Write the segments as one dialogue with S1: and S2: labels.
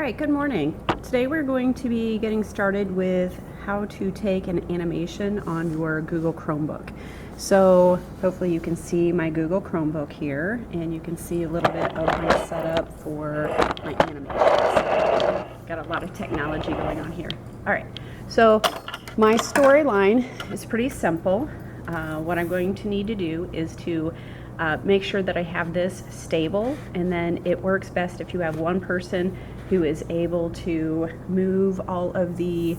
S1: Alright, good morning. Today we're going to be getting started with how to take an animation on your Google Chromebook. So hopefully you can see my Google Chromebook here, and you can see a little bit of my setup for my animations. Got a lot of technology going on here. Alright, so my storyline is pretty simple. What I'm going to need to do is to make sure that I have this stable, and then it works best if you have one person who is able to move all of the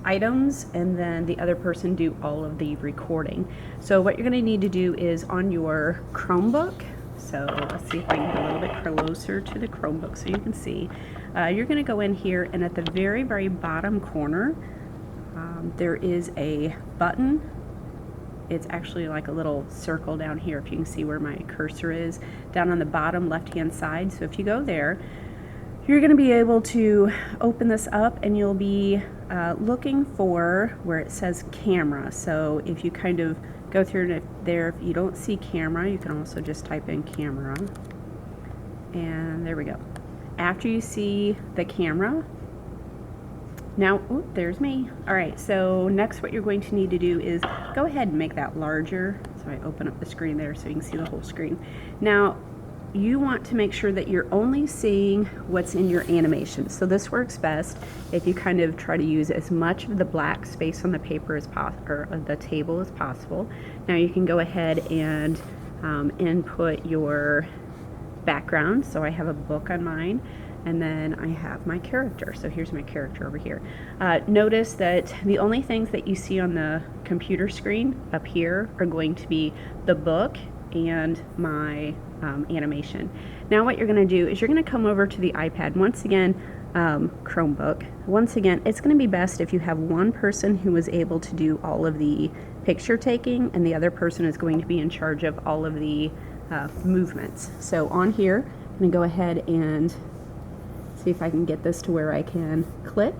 S1: items and then the other person do all of the recording. So what you're going to need to do is on your Chromebook, so let's see if I can get a little bit closer to the Chromebook so you can see. You're going to go in here, and at the very, very bottom corner there is a button. It's actually like a little circle down here, if you can see where my cursor is, down on the bottom left hand side. So if you go there, you're going to be able to open this up, and you'll be looking for where it says camera. So if you kind of go through there, if you don't see camera, you can also just type in camera, and there we go. After you see the camera, now, there's me. All right, so next what you're going to need to do is go ahead and make that larger. So I open up the screen there so you can see the whole screen. Now, you want to make sure that you're only seeing what's in your animation. So this works best if you kind of try to use as much of the black space on the paper as possible, or the table as possible. Now you can go ahead and input your background. So I have a book on mine, and then I have my character. So here's my character over here. Notice that the only things that you see on the computer screen up here are going to be the book and my animation. Now what you're going to do is you're going to come over to the iPad. Once again, Chromebook. Once again, it's going to be best if you have one person who is able to do all of the picture taking, and the other person is going to be in charge of all of the movements. So on here, I'm going to go ahead and see if I can get this to where I can click.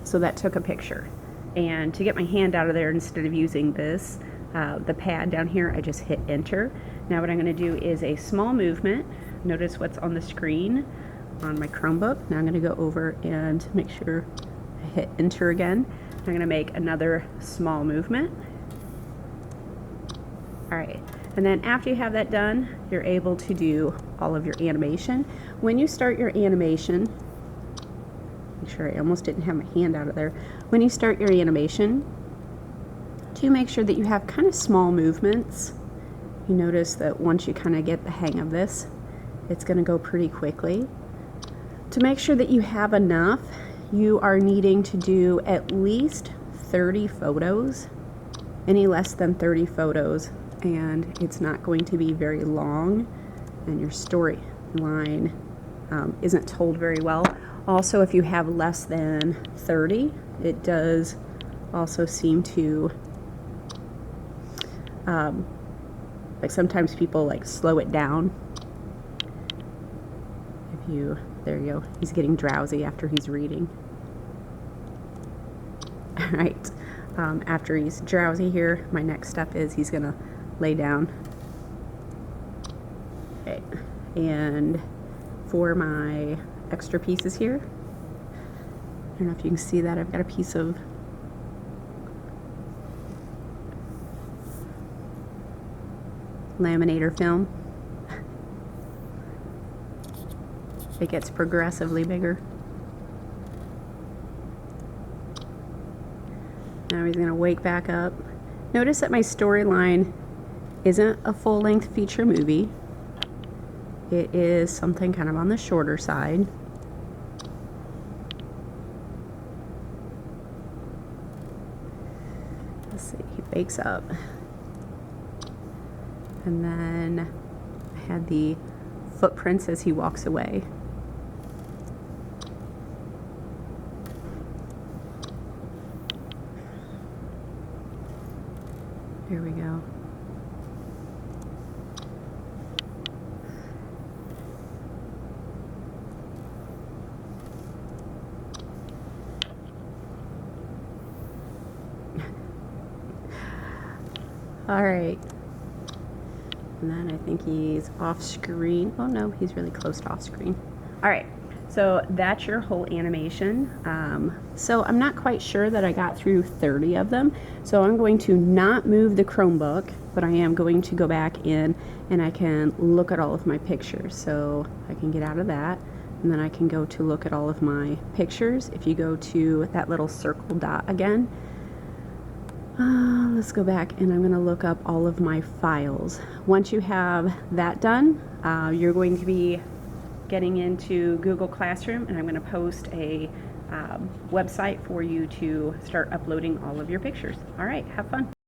S1: So that took a picture. And to get my hand out of there, instead of using this, the pad down here, I just hit enter. Now what I'm going to do is a small movement. Notice what's on the screen on my Chromebook. Now I'm going to go over and make sure I hit enter again. I'm going to make another small movement. All right. And then after you have that done, you're able to do all of your animation. When you start your animation, make sure I almost didn't have my hand out of there. When you start your animation, do make sure that you have kind of small movements. You notice that once you kind of get the hang of this, it's going to go pretty quickly. To make sure that you have enough, you are needing to do at least 30 photos. Any less than 30 photos, and it's not going to be very long, and your storyline isn't told very well. Also, if you have less than 30, it does also seem to like sometimes people like slow it down. If you, there you go, he's getting drowsy after he's reading. All right, after he's drowsy here, my next step is he's gonna lay down. Okay, and for my extra pieces here, I don't know if you can see that, I've got a piece of laminator film. It gets progressively bigger. Now he's going to wake back up. Notice that my storyline isn't a full-length feature movie. It is something kind of on the shorter side. Let's see, he wakes up. And then I had the footprints as he walks away. Here we go. All right. And then I think he's off screen. Oh no, he's really close to off screen. All right, so that's your whole animation. So I'm not quite sure that I got through 30 of them. So I'm going to not move the Chromebook, but I am going to go back in and I can look at all of my pictures. So I can get out of that, and then I can go to look at all of my pictures. If you go to that little circle dot again, let's go back and I'm going to look up all of my files. Once you have that done, you're going to be getting into Google Classroom, and I'm going to post a website for you to start uploading all of your pictures. All right, have fun.